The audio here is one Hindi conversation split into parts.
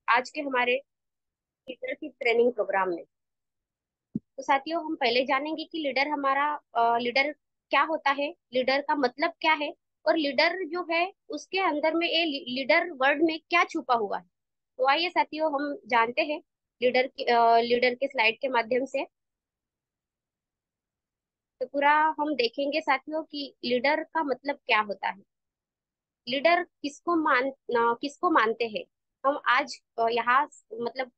आज के हमारे लीडरशिप ट्रेनिंग प्रोग्राम में। तो साथियों, हम पहले जानेंगे कि लीडर क्या होता है, लीडर का मतलब क्या है, और लीडर जो है उसके अंदर में ये लीडर वर्ड में क्या छुपा हुआ है। तो आइए साथियों, हम जानते हैं लीडर के स्लाइड के माध्यम से। तो पूरा हम देखेंगे साथियों कि लीडर का मतलब क्या होता है, लीडर किसको मानते हैं। हम आज यहाँ मतलब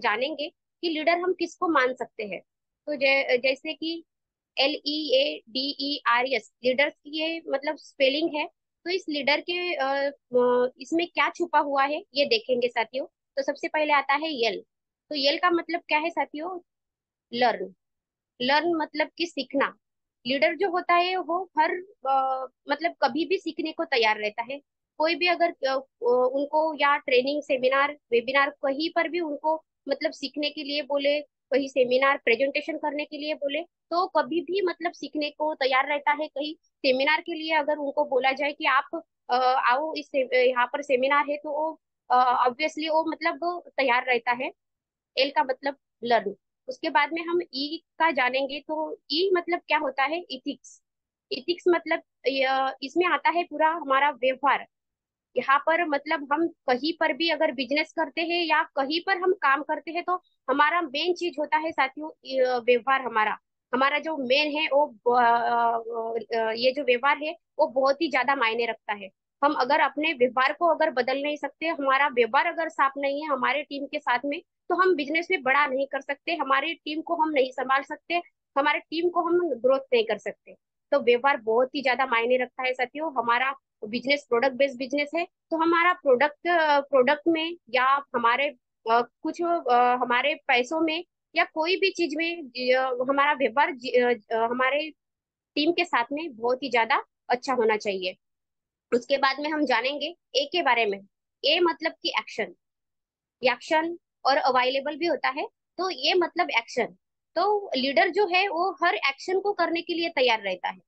जानेंगे कि लीडर हम किसको मान सकते हैं। तो जैसे कि LEADERS लीडर्स की ये मतलब स्पेलिंग है। तो इस लीडर के इसमें क्या छुपा हुआ है ये देखेंगे साथियों। तो सबसे पहले आता है यल। तो यल का मतलब क्या है साथियों? लर्न। लर्न मतलब कि सीखना। लीडर जो होता है वो हर मतलब कभी भी सीखने को तैयार रहता है। कोई भी अगर उनको या ट्रेनिंग सेमिनार वेबिनार कहीं पर भी उनको मतलब सीखने के लिए बोले, कहीं सेमिनार प्रेजेंटेशन करने के लिए बोले, तो कभी भी मतलब सीखने को तैयार रहता है। कहीं सेमिनार के लिए अगर उनको बोला जाए कि आप आओ यहाँ पर सेमिनार है, तो वो ऑब्वियसली वो मतलब तैयार रहता है। एल का मतलब लर्न। उसके बाद में हम ई का जानेंगे। तो ई मतलब क्या होता है? इथिक्स। इथिक्स मतलब इसमें आता है पूरा हमारा व्यवहार। यहाँ पर मतलब हम कहीं पर भी अगर बिजनेस करते हैं या कहीं पर हम काम करते हैं, तो हमारा मेन चीज होता है साथियों व्यवहार। हमारा हमारा जो मेन है वो ये जो व्यवहार है वो बहुत ही ज्यादा मायने रखता है। हम अगर अपने व्यवहार को अगर बदल नहीं सकते, हमारा व्यवहार अगर साफ नहीं है हमारे टीम के साथ में, तो हम बिजनेस में बड़ा नहीं कर सकते, हमारी टीम को हम नहीं संभाल सकते, हमारे टीम को हम ग्रोथ नहीं कर सकते। तो व्यवहार बहुत ही ज्यादा मायने रखता है साथियों। हमारा बिजनेस प्रोडक्ट बेस्ड बिजनेस है, तो हमारा प्रोडक्ट में या हमारे कुछ हमारे पैसों में या कोई भी चीज में हमारा व्यवहार हमारे टीम के साथ में बहुत ही ज्यादा अच्छा होना चाहिए। उसके बाद में हम जानेंगे ए के बारे में। ए मतलब कि एक्शन। एक्शन और अवेलेबल भी होता है। तो ये मतलब एक्शन। तो लीडर जो है वो हर एक्शन को करने के लिए तैयार रहता है।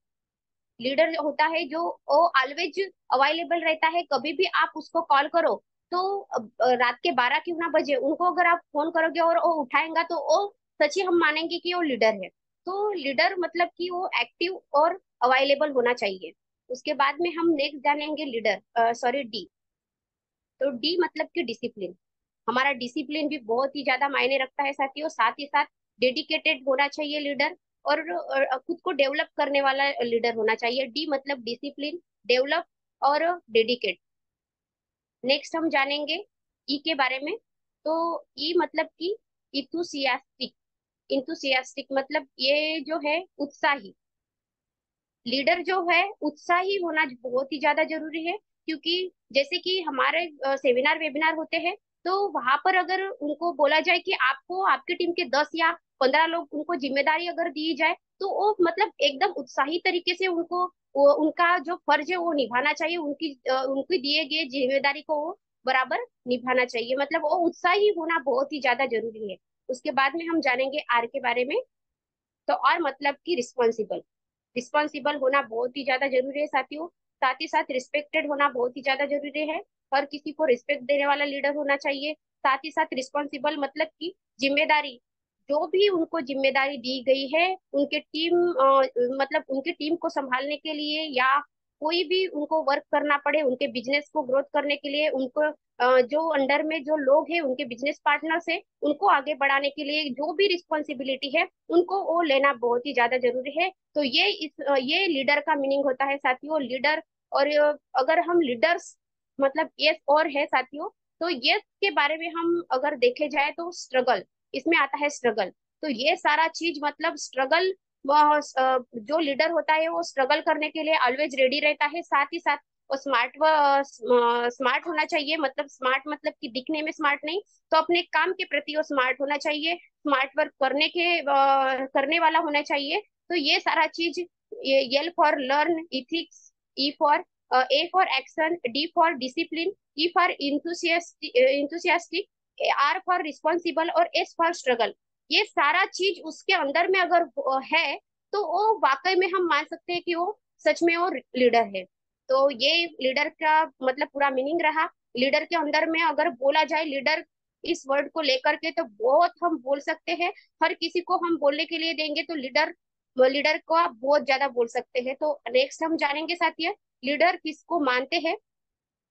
लीडर होता है जो वो ऑलवेज अवेलेबल रहता है। कभी भी आप उसको कॉल करो, तो रात के 12 क्यों ना बजे उनको अगर आप फोन करोगे और वो उठाएगा, तो वो सच ही हम मानेंगे कि वो लीडर है। तो लीडर मतलब कि वो एक्टिव और अवेलेबल होना चाहिए। उसके बाद में हम नेक्स्ट जानेंगे लीडर सॉरी डी। तो डी मतलब कि डिसिप्लिन। हमारा डिसिप्लिन भी बहुत ही ज्यादा मायने रखता है साथियों। साथ ही साथ डेडिकेटेड होना चाहिए लीडर, और खुद को डेवलप करने वाला लीडर होना चाहिए। डी मतलब डिसिप्लिन, डेवलप और डेडिकेट। नेक्स्ट हम जानेंगे ई के बारे में। तो ई मतलब कि इंथुसियास्टिक। इंथुसियास्टिक मतलब ये जो है उत्साही। लीडर जो है उत्साही होना बहुत ही ज्यादा जरूरी है। क्योंकि जैसे कि हमारे सेमिनार वेबिनार होते हैं, तो वहां पर अगर उनको बोला जाए कि आपको आपकी टीम के 10 या 15 लोग उनको जिम्मेदारी अगर दी जाए, तो वो मतलब एकदम उत्साही तरीके से उनका जो फर्ज है वो निभाना चाहिए। उनकी दिए गए जिम्मेदारी को वो बराबर निभाना चाहिए। मतलब वो उत्साही होना बहुत ही ज्यादा जरूरी है। उसके बाद में हम जानेंगे आर के बारे में। तो और मतलब कि रिस्पॉन्सिबल। रिस्पॉन्सिबल होना बहुत ही ज्यादा जरूरी है साथियों। साथ ही साथ रिस्पेक्टेड होना बहुत ही ज्यादा जरूरी है। हर किसी को रिस्पेक्ट देने वाला लीडर होना चाहिए। साथ ही साथ रिस्पॉन्सिबल मतलब कि जिम्मेदारी, जो भी उनको जिम्मेदारी दी गई है उनके टीम मतलब उनकी टीम को संभालने के लिए, या कोई भी उनको वर्क करना पड़े उनके बिजनेस को ग्रोथ करने के लिए, उनको जो अंडर में जो लोग हैं उनके बिजनेस पार्टनर्स है उनको आगे बढ़ाने के लिए जो भी रिस्पॉन्सिबिलिटी है उनको वो लेना बहुत ही ज्यादा जरूरी है। तो ये लीडर का मीनिंग होता है साथियों, लीडर। और अगर हम लीडर्स मतलब ये और है साथियों। तो ये के बारे में हम अगर देखे जाए तो स्ट्रगल, इसमें आता है स्ट्रगल। तो ये सारा चीज मतलब स्ट्रगल, जो लीडर होता है वो स्ट्रगल करने के लिए ऑलवेज रेडी रहता है। साथ ही साथ वो स्मार्ट होना चाहिए। मतलब स्मार्ट मतलब कि दिखने में स्मार्ट नहीं, तो अपने काम के प्रति वो स्मार्ट होना चाहिए। स्मार्ट वर्क करने वाला होना चाहिए। तो ये सारा चीज, ये L for learn, ethics, E for A for action, D for discipline, E for enthusiastic, R for responsible और एस फॉर स्ट्रगल। ये सारा चीज उसके अंदर में अगर है, तो वो वाकई में हम मान सकते हैं कि वो सच में वो लीडर है। तो ये लीडर का मतलब पूरा मीनिंग रहा। लीडर के अंदर में अगर बोला जाए लीडर इस वर्ड को लेकर के तो बहुत हम बोल सकते हैं। हर किसी को हम बोलने के लिए देंगे तो लीडर लीडर को आप बहुत ज्यादा बोल सकते हैं। तो नेक्स्ट हम जानेंगे साथियों लीडर किसको मानते हैं।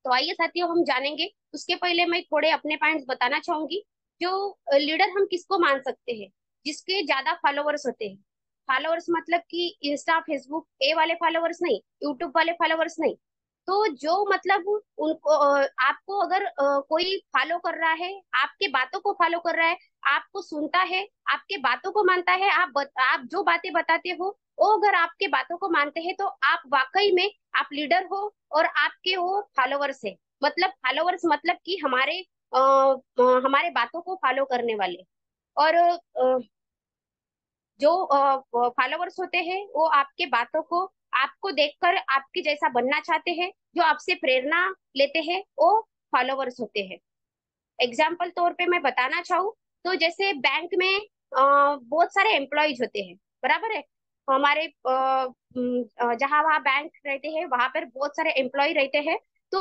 तो आइए साथियों हम जानेंगे। उसके पहले मैं थोड़े अपने पॉइंट्स बताना चाहूंगी। जो लीडर हम किसको मान सकते हैं, जिसके ज्यादा फॉलोअर्स होते हैं। फॉलोअर्स मतलब कि इंस्टा फेसबुक ए वाले फॉलोअर्स नहीं, यूट्यूब वाले फॉलोअर्स नहीं। तो जो मतलब उनको आपको अगर कोई फॉलो कर रहा है, आपके बातों को फॉलो कर रहा है, आपको सुनता है, आपके बातों को मानता है, आप जो बातें बताते हो वो अगर आपके बातों को मानते हैं तो आप वाकई में आप लीडर हो। और आपके वो फॉलोवर्स है, मतलब फॉलोवर्स मतलब कि हमारे बातों को फॉलो करने वाले। और जो फॉलोवर्स होते हैं वो आपके बातों को, आपको देखकर आपके जैसा बनना चाहते हैं, जो आपसे प्रेरणा लेते हैं, वो फॉलोवर्स होते हैं। एग्जाम्पल तौर पे मैं बताना चाहूँ तो जैसे बैंक में बहुत सारे एम्प्लॉयज होते हैं, बराबर है। हमारे जहाँ वहाँ बैंक रहते हैं वहां पर बहुत सारे एम्प्लॉय रहते हैं। तो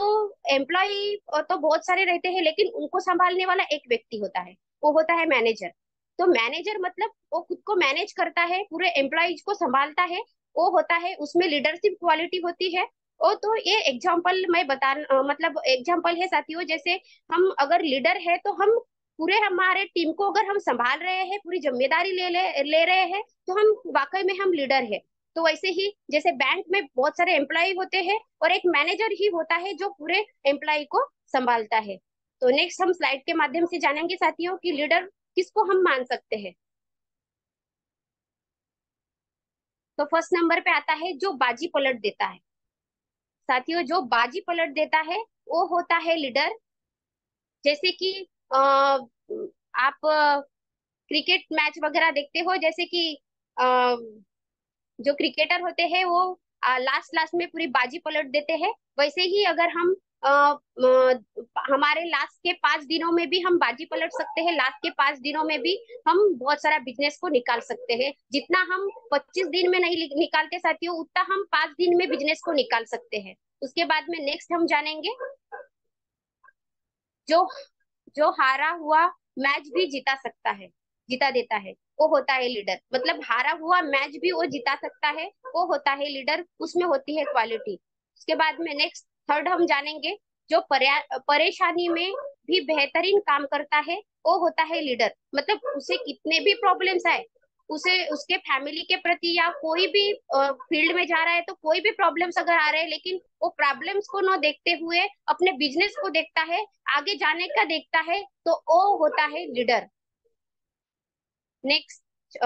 एम्प्लॉय तो बहुत सारे रहते हैं लेकिन उनको संभालने वाला एक व्यक्ति होता है, वो होता है मैनेजर। तो मैनेजर मतलब वो खुद को मैनेज करता है, पूरे एम्प्लॉयज को संभालता है, वो होता है, उसमें लीडरशिप क्वालिटी होती है। ओ तो ये एग्जाम्पल मैं मतलब एग्जाम्पल है साथियों। जैसे हम अगर लीडर है तो हम पूरे हमारे टीम को अगर हम संभाल रहे हैं, पूरी जिम्मेदारी ले रहे हैं, तो हम वाकई में हम लीडर है। तो वैसे ही जैसे बैंक में बहुत सारे एम्प्लॉय होते हैं और एक मैनेजर ही होता है जो पूरे एम्प्लॉय को संभालता है। तो नेक्स्ट हम स्लाइड के माध्यम से जानेंगे साथियों कि लीडर किसको हम मान सकते हैं। तो फर्स्ट नंबर पे आता है जो बाजी पलट देता है। साथियों जो बाजी पलट देता है वो होता है लीडर। जैसे कि आप क्रिकेट मैच वगैरह देखते हो, जैसे कि अ, जो क्रिकेटर होते हैं वो लास्ट लास्ट में पूरी बाजी पलट देते हैं। वैसे ही अगर हम हमारे लास्ट के 5 दिनों में भी हम बाजी पलट सकते हैं, लास्ट के 5 दिनों में भी हम बहुत सारा बिजनेस को निकाल सकते हैं। जितना हम 25 दिन में नहीं निकालते साथियों, उतना हम 5 दिन में बिजनेस को निकाल सकते हैं। उसके बाद में नेक्स्ट हम जानेंगे जो जो हारा हुआ मैच भी जिता सकता है, जिता देता है, वो होता है लीडर। मतलब हारा हुआ मैच भी वो जिता सकता है, वो होता है लीडर, उसमें होती है क्वालिटी। उसके बाद में नेक्स्ट थर्ड हम जानेंगे जो परेशानी में भी बेहतरीन काम करता है, वो होता है लीडर। मतलब उसे कितने भी प्रॉब्लम्स आए, उसे उसके फैमिली के प्रति या कोई भी फील्ड में जा रहा है तो कोई भी प्रॉब्लम्स अगर आ रहे हैं, लेकिन वो प्रॉब्लम्स को न देखते हुए अपने बिजनेस को देखता है, आगे जाने का देखता है, तो वो होता है लीडर। नेक्स्ट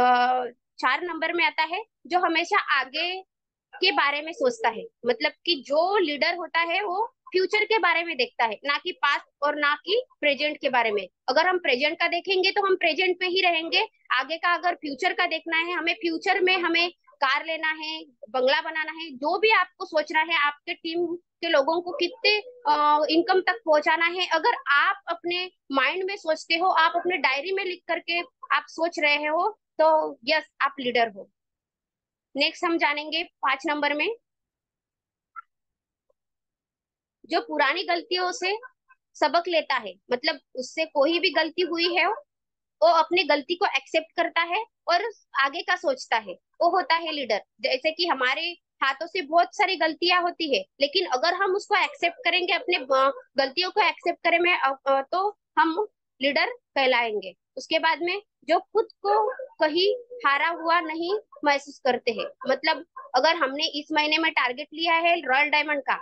4 नंबर में आता है जो हमेशा आगे के बारे में सोचता है। मतलब कि जो लीडर होता है वो फ्यूचर के बारे में देखता है, ना कि पास्ट और ना कि प्रेजेंट के बारे में। अगर हम प्रेजेंट का देखेंगे तो हम प्रेजेंट में ही रहेंगे। आगे का अगर फ्यूचर का देखना है, हमें फ्यूचर में हमें कार लेना है, बंगला बनाना है, जो भी आपको सोचना है, आपके टीम के लोगों को कितने इनकम तक पहुंचाना है, अगर आप अपने माइंड में सोचते हो, आप अपने डायरी में लिख करके आप सोच रहे हो, तो यस आप लीडर हो। नेक्स्ट हम जानेंगे 5 नंबर में जो पुरानी गलतियों से सबक लेता है। मतलब उससे कोई भी गलती हुई है वो अपनी गलती को एक्सेप्ट करता है और आगे का सोचता है, वो होता है लीडर। जैसे कि हमारे हाथों से बहुत सारी गलतियां होती है, लेकिन अगर हम उसको एक्सेप्ट करेंगे, अपने गलतियों को एक्सेप्ट करेंगे तो हम लीडर कहलाएंगे। उसके बाद में जो खुद को कहीं हारा हुआ नहीं महसूस करते हैं। मतलब अगर हमने इस महीने में टारगेट लिया है रॉयल डायमंड का,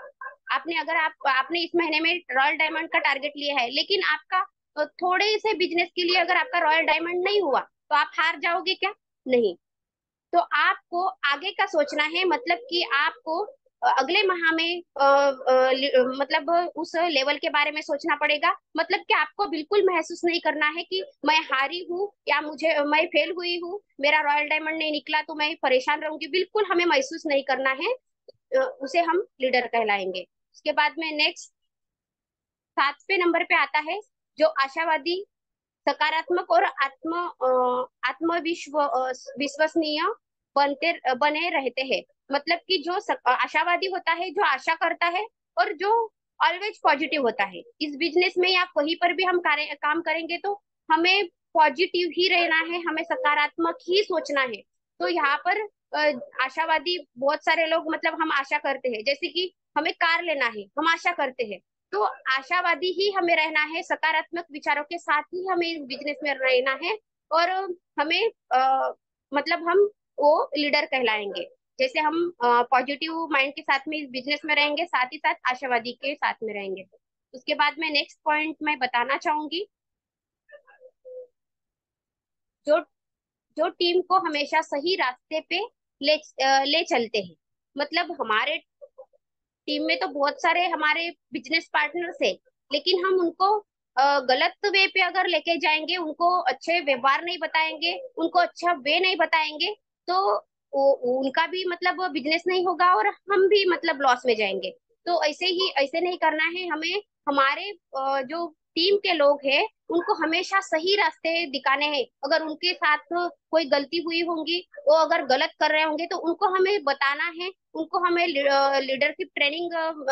आपने इस महीने में रॉयल डायमंड का टारगेट लिया है, लेकिन आपका तो थोड़े से बिजनेस के लिए अगर आपका रॉयल डायमंड नहीं हुआ तो आप हार जाओगे क्या? नहीं। तो आपको आगे का सोचना है, मतलब कि आपको अगले माह में मतलब उस लेवल के बारे में सोचना पड़ेगा। मतलब कि आपको बिल्कुल महसूस नहीं करना है कि मैं हारी हूँ या मैं फेल हुई हूँ, मेरा रॉयल डायमंड नहीं निकला तो मैं परेशान रहूंगी, बिल्कुल हमें महसूस नहीं करना है। उसे हम लीडर कहलाएंगे। उसके बाद में नेक्स्ट 7वें नंबर पे आता है जो आशावादी, सकारात्मक और विश्वसनीय बने रहते हैं। मतलब कि जो आशावादी होता है, जो आशा करता है, और जो ऑलवेज पॉजिटिव होता है। इस बिजनेस में या कहीं पर भी हम काम करेंगे तो हमें पॉजिटिव ही रहना है, हमें सकारात्मक ही सोचना है। तो यहाँ पर आशावादी बहुत सारे लोग, मतलब हम आशा करते हैं, जैसे कि हमें कार लेना है, हम आशा करते हैं। तो आशावादी ही हमें रहना है, सकारात्मक विचारों के साथ ही हमें इस बिजनेस में रहना है। और हमें मतलब हम वो लीडर कहलाएंगे। जैसे हम पॉजिटिव माइंड के साथ में इस बिजनेस में रहेंगे, साथ ही साथ आशावादी के साथ में रहेंगे। उसके बाद में नेक्स्ट पॉइंट मैं बताना चाहूंगी, जो जो टीम को हमेशा सही रास्ते पे ले चलते हैं। मतलब हमारे टीम में तो बहुत सारे हमारे बिजनेस पार्टनर्स है, लेकिन हम उनको गलत वे पे अगर लेके जाएंगे, उनको अच्छे व्यवहार नहीं बताएंगे, उनको अच्छा वे नहीं बताएंगे, तो उनका भी मतलब बिजनेस नहीं होगा और हम भी मतलब लॉस में जाएंगे। तो ऐसे नहीं करना है हमें। हमारे जो टीम के लोग हैं उनको हमेशा सही रास्ते दिखाने हैं। अगर उनके साथ कोई गलती हुई होंगी, वो अगर गलत कर रहे होंगे, तो उनको हमें बताना है। उनको हमें लीडरशिप ट्रेनिंग,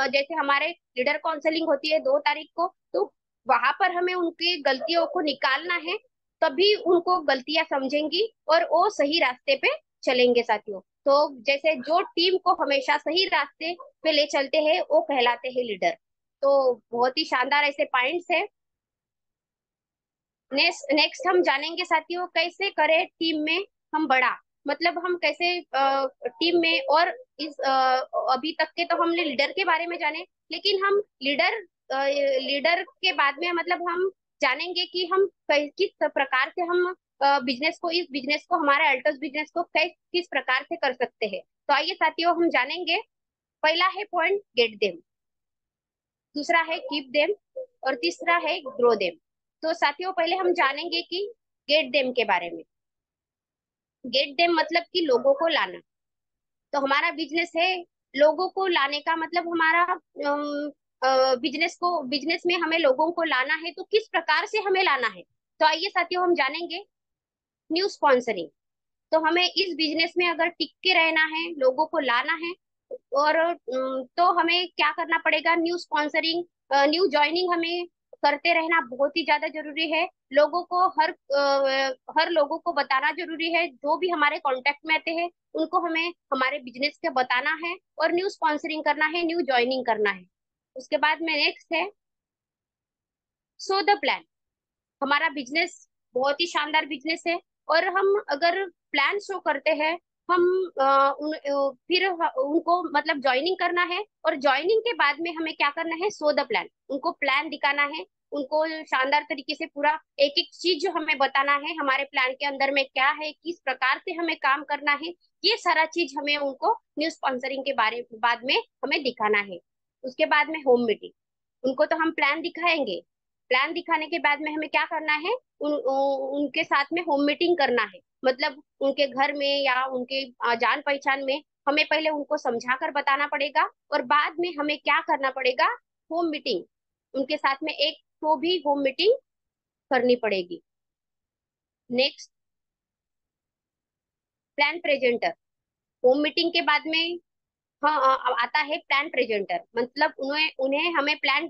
जैसे हमारे लीडर काउंसलिंग होती है 2 तारीख को, तो वहां पर हमें उनकी गलतियों को निकालना है। तभी उनको गलतियां समझेंगी और वो सही रास्ते पे चलेंगे साथियों। तो जैसे जो टीम को हमेशा सही रास्ते पे ले चलते हैं वो कहलाते हैं लीडर। तो बहुत ही शानदार ऐसे पॉइंट्स है। नेक्स्ट नेक्स्ट हम जानेंगे साथियों, कैसे करें टीम में हम बड़ा, मतलब हम कैसे टीम में, और इस अभी तक के तो हमने लीडर के बारे में जाने, लेकिन हम लीडर के बाद में मतलब हम जानेंगे कि हम किस प्रकार से हम इस बिजनेस को, हमारे अल्टस बिजनेस को किस प्रकार से कर सकते हैं। तो आइए साथियों हम जानेंगे। पहला है पॉइंट गेट देम, दूसरा है कीप देम, और तीसरा है ग्रो देम। तो साथियों पहले हम जानेंगे कि गेट देम के बारे में। गेट देम मतलब कि लोगों को लाना। तो हमारा बिजनेस है लोगों को लाने का, मतलब हमारा बिजनेस में हमें लोगों को लाना है, तो किस प्रकार से हमें लाना है। तो आइए साथियों हम जानेंगे न्यू स्पॉन्सरिंग। तो हमें इस बिजनेस में अगर टिक के रहना है, लोगों को लाना है, और तो हमें क्या करना पड़ेगा, न्यू स्पॉन्सरिंग, न्यू ज्वाइनिंग हमें करते रहना बहुत ही ज्यादा जरूरी है। लोगों को हर लोगों को बताना जरूरी है, जो भी हमारे कांटेक्ट में आते हैं उनको हमें हमारे बिजनेस के बताना है, और न्यू स्पॉन्सरिंग करना है, न्यू ज्वाइनिंग करना है। उसके बाद में नेक्स्ट है सो द प्लान। हमारा बिजनेस बहुत ही शानदार बिजनेस है, और हम अगर प्लान शो करते हैं, हम फिर उनको मतलब ज्वाइनिंग करना है, और ज्वाइनिंग के बाद में हमें क्या करना है, सो द प्लान, उनको प्लान दिखाना है। उनको शानदार तरीके से पूरा एक एक चीज जो हमें बताना है, हमारे प्लान के अंदर में क्या है, किस प्रकार से हमें काम करना है, ये सारा चीज हमें उनको न्यू स्पॉन्सरिंग के बारे बाद में हमें दिखाना है। उसके बाद में होम मीटिंग, उनको तो हम प्लान दिखाएंगे, प्लान दिखाने के बाद में हमें क्या करना है, उनके साथ में होम मीटिंग करना है। मतलब उनके घर में या उनके जान पहचान में हमें पहले उनको समझा कर बताना पड़ेगा, और बाद में हमें क्या करना पड़ेगा, होम मीटिंग उनके साथ में एक तो भी होम मीटिंग करनी पड़ेगी। Next, plan presenter. Home meeting के बाद में हाँ आता है प्लान प्रेजेंटर। मतलब उन्हें उन्हें हमें प्लान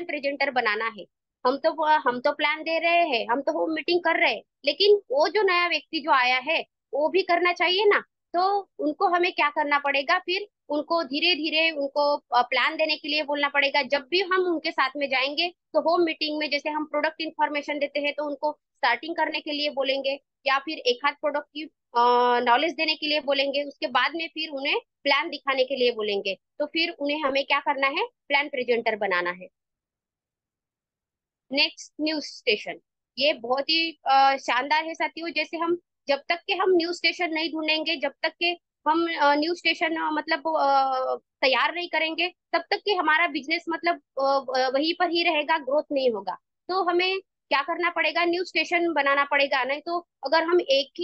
प्रेजेंटर बनाना है। हम तो प्लान दे रहे हैं, हम तो होम मीटिंग कर रहे हैं, लेकिन वो जो नया व्यक्ति जो आया है वो भी करना चाहिए ना। तो उनको हमें क्या करना पड़ेगा, फिर उनको धीरे धीरे उनको प्लान देने के लिए बोलना पड़ेगा। जब भी हम उनके साथ में जाएंगे तो होम मीटिंग में जैसे हम प्रोडक्ट इंफॉर्मेशन देते हैं, तो उनको स्टार्टिंग करने के लिए बोलेंगे, या फिर एक आध प्रोडक्ट की नॉलेज देने के लिए बोलेंगे। उसके बाद में फिर उन्हें प्लान दिखाने के लिए बोलेंगे, तो फिर उन्हें हमें क्या करना है, प्लान प्रेजेंटर बनाना है। Next, news station. ये बहुत ही शानदार है साथियों। जैसे हम जब तक के हम न्यूज स्टेशन नहीं ढूंढेंगे, जब तक के हम न्यूज स्टेशन मतलब तैयार नहीं करेंगे, तब तक कि हमारा बिजनेस मतलब वहीं पर ही रहेगा, ग्रोथ नहीं होगा। तो हमें क्या करना पड़ेगा, न्यूज स्टेशन बनाना पड़ेगा। नहीं तो अगर हम एक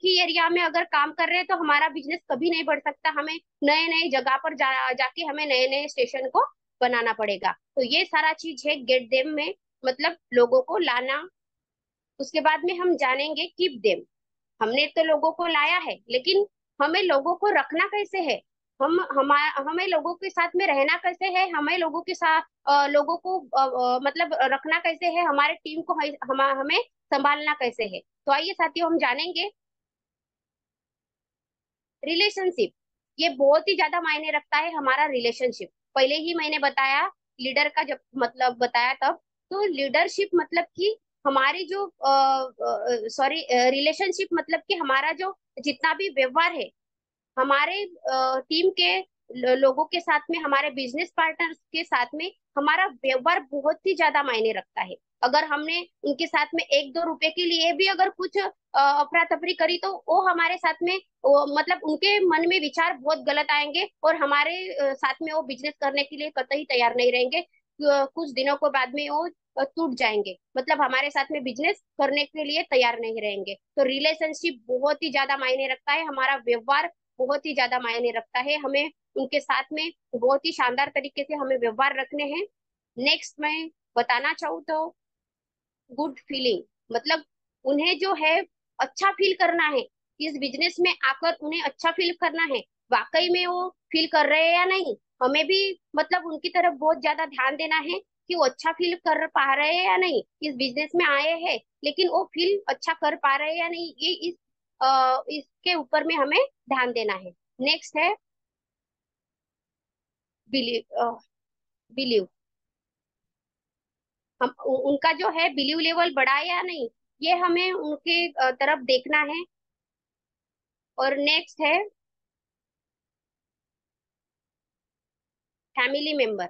ही एरिया में अगर काम कर रहे हैं, तो हमारा बिजनेस कभी नहीं बढ़ सकता। हमें नए नए जगह पर जाके हमें नए नए स्टेशन को बनाना पड़ेगा। तो ये सारा चीज है गेट देम में, मतलब लोगों को लाना। उसके बाद में हम जानेंगे कीप देम। हमने तो लोगों को लाया है, लेकिन हमें लोगों को रखना कैसे है। हमें लोगों के साथ में रहना कैसे है, हमें लोगों के साथ लोगों को मतलब रखना कैसे है, हमारे टीम को हमें संभालना कैसे है। तो आइए साथियों हम जानेंगे रिलेशनशिप। ये बहुत ही ज्यादा मायने रखता है हमारा रिलेशनशिप। पहले ही मैंने बताया, लीडर का जब मतलब बताया तब, तो लीडरशिप मतलब कि हमारी जो सॉरी रिलेशनशिप मतलब कि हमारा जो जितना भी व्यवहार है हमारे टीम के लोगों के साथ में, हमारे बिजनेस पार्टनर्स के साथ में हमारा व्यवहार बहुत ही ज्यादा मायने रखता है। अगर हमने उनके साथ में 1-2 रुपए के लिए भी अगर कुछ अफरा तफरी करी तो वो हमारे साथ में मतलब उनके मन में विचार बहुत गलत आएंगे और हमारे साथ में वो बिजनेस करने के लिए कतई तैयार नहीं रहेंगे। कुछ दिनों के बाद में वो टूट जाएंगे, मतलब हमारे साथ में बिजनेस करने के लिए तैयार नहीं रहेंगे। तो रिलेशनशिप बहुत ही ज्यादा मायने रखता है, हमारा व्यवहार बहुत ही ज्यादा मायने रखता है। हमें उनके साथ में बहुत ही शानदार तरीके से हमें व्यवहार रखने हैं। नेक्स्ट मैं बताना चाहूँ तो गुड फीलिंग, मतलब उन्हें जो है अच्छा फील करना है। इस बिजनेस में आकर उन्हें अच्छा फील करना है। वाकई में वो फील कर रहे हैं या नहीं, हमें भी मतलब उनकी तरफ बहुत ज्यादा ध्यान देना है कि वो अच्छा फील कर पा रहे हैं या नहीं। इस बिजनेस में आए हैं लेकिन वो फील अच्छा कर पा रहे हैं या नहीं, ये इसके ऊपर में हमें ध्यान देना है। नेक्स्ट है बिलीव। बिलीव, उनका जो है बिलीव लेवल बढ़ा है या नहीं, ये हमें उनके तरफ देखना है। और नेक्स्ट है फैमिली मेंबर,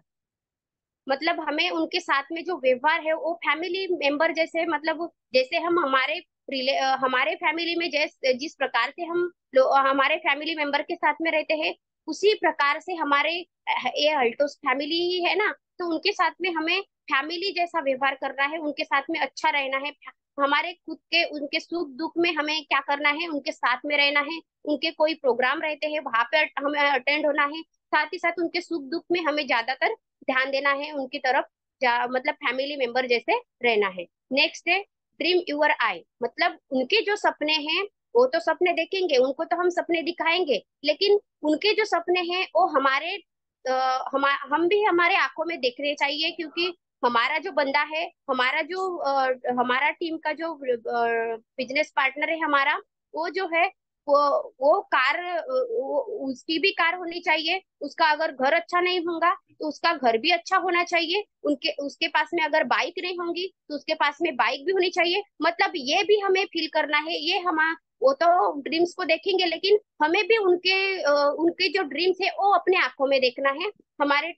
मतलब हमें उनके साथ में जो व्यवहार है वो फैमिली मेंबर जैसे, मतलब जैसे हम हमारे फैमिली में जिस प्रकार से हमारे फैमिली मेंबर के साथ में रहते हैं, उसी प्रकार से हमारे ये अल्टोस फैमिली ही है ना, तो उनके साथ में हमें फैमिली जैसा व्यवहार करना है, उनके साथ में अच्छा रहना है। हमारे खुद के उनके सुख दुख में हमें क्या करना है, उनके साथ में रहना है। उनके कोई प्रोग्राम रहते हैं वहां पे हमें अटेंड होना है। साथ ही साथ उनके सुख दुख में हमें ज्यादातर ध्यान देना है, उनकी तरफ मतलब फैमिली मेंबर जैसे रहना है। नेक्स्ट है ड्रीम यूर आई, मतलब उनके जो सपने हैं वो तो सपने देखेंगे, उनको तो हम सपने दिखाएंगे, लेकिन उनके जो सपने हैं वो हम भी हमारे आंखों में देखने चाहिए, क्योंकि हमारा जो बंदा है, हमारा टीम का जो बिजनेस पार्टनर है हमारा, वो जो है वो वो उसकी भी कार होनी चाहिए। उसका अगर घर अच्छा नहीं होगा तो उसका घर भी अच्छा होना चाहिए। उनके उसके पास में अगर बाइक नहीं होंगी तो उसके पास में बाइक भी होनी चाहिए। मतलब ये भी हमें फील करना है, ये हम वो तो ड्रीम्स को देखेंगे, लेकिन हमें भी उनके जो ड्रीम्स है वो अपने आंखों में देखना है। हमारे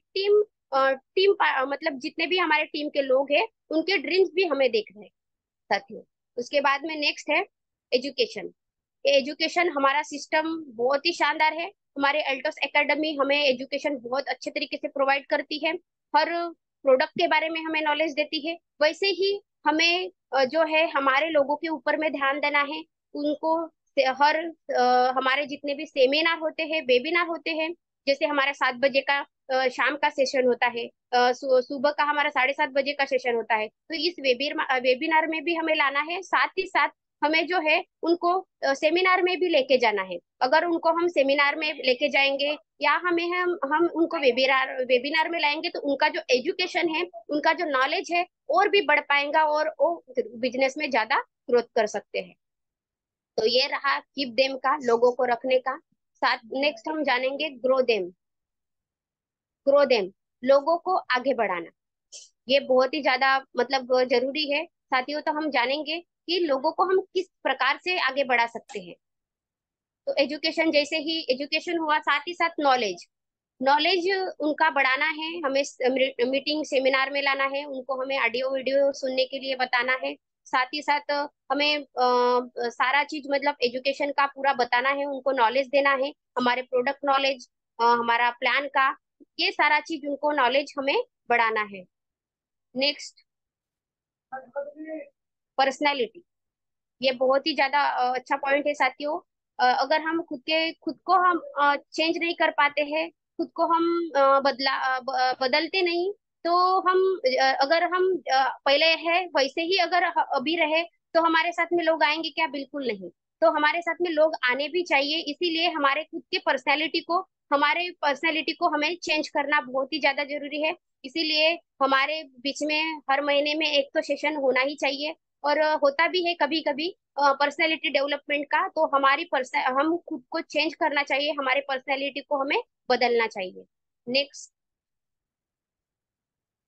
मतलब जितने भी हमारे टीम के लोग हैं उनके ड्रीम्स भी हमें देखना है साथियों। उसके बाद में नेक्स्ट है एजुकेशन। एजुकेशन हमारा सिस्टम बहुत ही शानदार है। हमारे अल्टोस एकेडमी हमें एजुकेशन बहुत अच्छे तरीके से प्रोवाइड करती है। हर प्रोडक्ट के बारे में हमें नॉलेज देती है। वैसे ही हमें जो है हमारे लोगों के ऊपर में ध्यान देना है। उनको हमारे जितने भी सेमिनार होते हैं, वेबिनार होते हैं, जैसे हमारा 7 बजे का शाम का सेशन होता है, सुबह का हमारा 7:30 बजे का सेशन होता है, तो इस वेबिनार में भी हमें लाना है। साथ ही साथ हमें जो है उनको सेमिनार में भी लेके जाना है। अगर उनको हम सेमिनार में लेके जाएंगे या हम उनको वेबिनार वेबिनार में लाएंगे तो उनका जो एजुकेशन है, उनका जो नॉलेज है और भी बढ़ पाएगा और वो बिजनेस में ज्यादा ग्रोथ कर सकते हैं। तो ये रहा कीप देम का, लोगों को रखने का। साथ नेक्स्ट हम जानेंगे ग्रो देम। ग्रो देम, लोगों को आगे बढ़ाना, ये बहुत ही ज्यादा मतलब जरूरी है साथियों। तो हम जानेंगे कि लोगों को हम किस प्रकार से आगे बढ़ा सकते हैं। तो एजुकेशन, जैसे ही एजुकेशन हुआ, साथ ही साथ नॉलेज। नॉलेज उनका बढ़ाना है, हमें मीटिंग सेमिनार में लाना है, उनको हमें ऑडियो वीडियो सुनने के लिए बताना है। साथ ही साथ हमें सारा चीज मतलब एजुकेशन का पूरा बताना है, उनको नॉलेज देना है, हमारे प्रोडक्ट नॉलेज, हमारा प्लान का, ये सारा चीज उनको नॉलेज हमें बढ़ाना है। नेक्स्ट पर्सनैलिटी, ये बहुत ही ज्यादा अच्छा पॉइंट है साथियों। अगर हम खुद को हम चेंज नहीं कर पाते हैं, खुद को हम बदलते नहीं, तो अगर हम पहले है वैसे ही अगर अभी रहे तो हमारे साथ में लोग आएंगे क्या? बिल्कुल नहीं। तो हमारे साथ में लोग आने भी चाहिए, इसीलिए हमारे खुद के पर्सनैलिटी को हमारे पर्सनैलिटी को हमें चेंज करना बहुत ही ज्यादा जरूरी है। इसीलिए हमारे बीच में हर महीने में एक तो सेशन होना ही चाहिए। और होता भी है कभी कभी पर्सनैलिटी डेवलपमेंट का। तो हमारी पर्सन हम खुद को चेंज करना चाहिए, हमारे पर्सनैलिटी को हमें बदलना चाहिए। Next,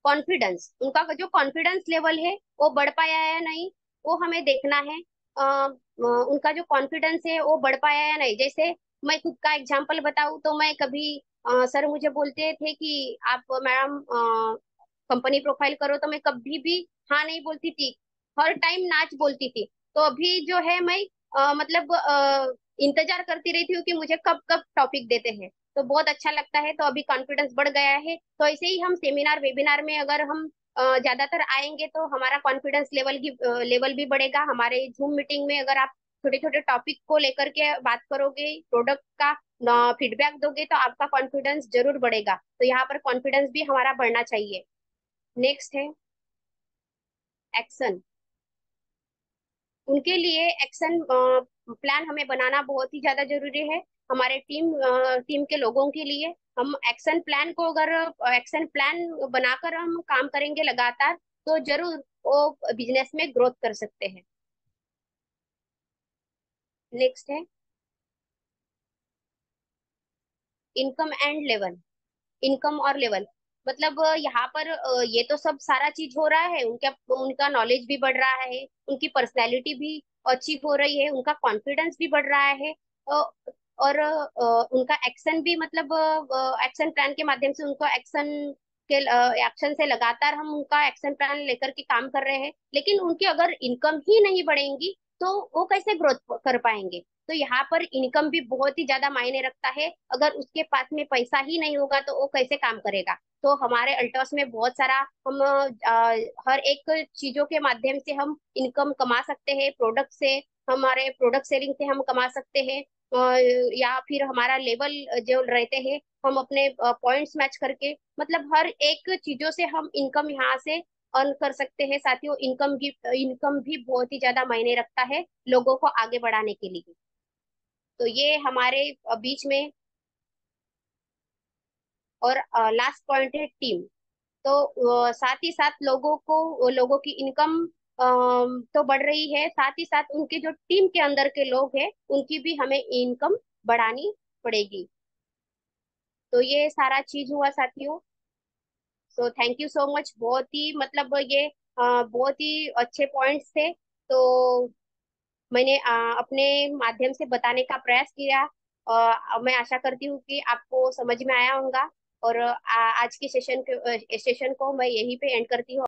confidence. उनका जो कॉन्फिडेंस लेवल है वो बढ़ पाया है या नहीं, वो हमें देखना है। उनका जो कॉन्फिडेंस है वो बढ़ पाया है या नहीं। जैसे मैं खुद का एग्जांपल बताऊं तो मैं कभी सर मुझे बोलते थे कि आप मैडम कंपनी प्रोफाइल करो, तो मैं कभी भी हाँ नहीं बोलती थी, हर टाइम नाच बोलती थी। तो अभी जो है मैं मतलब इंतजार करती रहती हूँ कि मुझे कब कब टॉपिक देते हैं, तो बहुत अच्छा लगता है। तो अभी कॉन्फिडेंस बढ़ गया है। तो ऐसे ही हम सेमिनार वेबिनार में अगर हम ज्यादातर आएंगे तो हमारा कॉन्फिडेंस लेवल भी बढ़ेगा। हमारे जूम मीटिंग में अगर आप छोटे छोटे टॉपिक को लेकर के बात करोगे, प्रोडक्ट का फीडबैक दोगे, तो आपका कॉन्फिडेंस जरूर बढ़ेगा। तो यहाँ पर कॉन्फिडेंस भी हमारा बढ़ना चाहिए। नेक्स्ट है एक्शन। उनके लिए एक्शन प्लान हमें बनाना बहुत ही ज्यादा जरूरी है। हमारे टीम के लोगों के लिए हम एक्शन प्लान को, अगर एक्शन प्लान बनाकर हम काम करेंगे लगातार, तो जरूर वो बिजनेस में ग्रोथ कर सकते हैं। नेक्स्ट है इनकम एंड लेवल। इनकम और लेवल मतलब यहाँ पर ये तो सब सारा चीज हो रहा है, उनका उनका नॉलेज भी बढ़ रहा है, उनकी पर्सनैलिटी भी अच्छी हो रही है, उनका कॉन्फिडेंस भी बढ़ रहा है। और उनका एक्शन भी, मतलब एक्शन प्लान के माध्यम से उनको के एक्शन से लगातार हम उनका एक्शन प्लान लेकर के काम कर रहे हैं। लेकिन उनकी अगर इनकम ही नहीं बढ़ेंगी तो वो कैसे ग्रोथ कर पाएंगे। तो यहाँ पर इनकम भी बहुत ही ज्यादा मायने रखता है। अगर उसके पास में पैसा ही नहीं होगा तो वो कैसे काम करेगा। तो हमारे अल्टॉस में बहुत सारा हम हर एक चीजों के माध्यम से हम इनकम कमा सकते हैं। प्रोडक्ट से, हमारे प्रोडक्ट सेलिंग से हम कमा सकते हैं। या फिर हमारा लेवल जो रहते हैं, हम अपने पॉइंट्स मैच करके, मतलब हर एक चीजों से हम इनकम यहाँ से अर्न कर सकते हैं। साथियों, इनकम भी बहुत ही ज्यादा मायने रखता है लोगों को आगे बढ़ाने के लिए। तो ये हमारे बीच में। और लास्ट पॉइंट है टीम। तो साथ ही साथ लोगों की इनकम तो बढ़ रही है, साथ ही साथ उनके जो टीम के अंदर के लोग हैं उनकी भी हमें इनकम बढ़ानी पड़ेगी। तो ये सारा चीज हुआ साथियों। So thank you so much. बहुत ही मतलब ये बहुत ही अच्छे पॉइंट्स थे। तो मैंने अपने माध्यम से बताने का प्रयास किया। मैं आशा करती हूँ कि आपको समझ में आया होगा। और आज के सेशन को मैं यहीं पे एंड करती हूँ।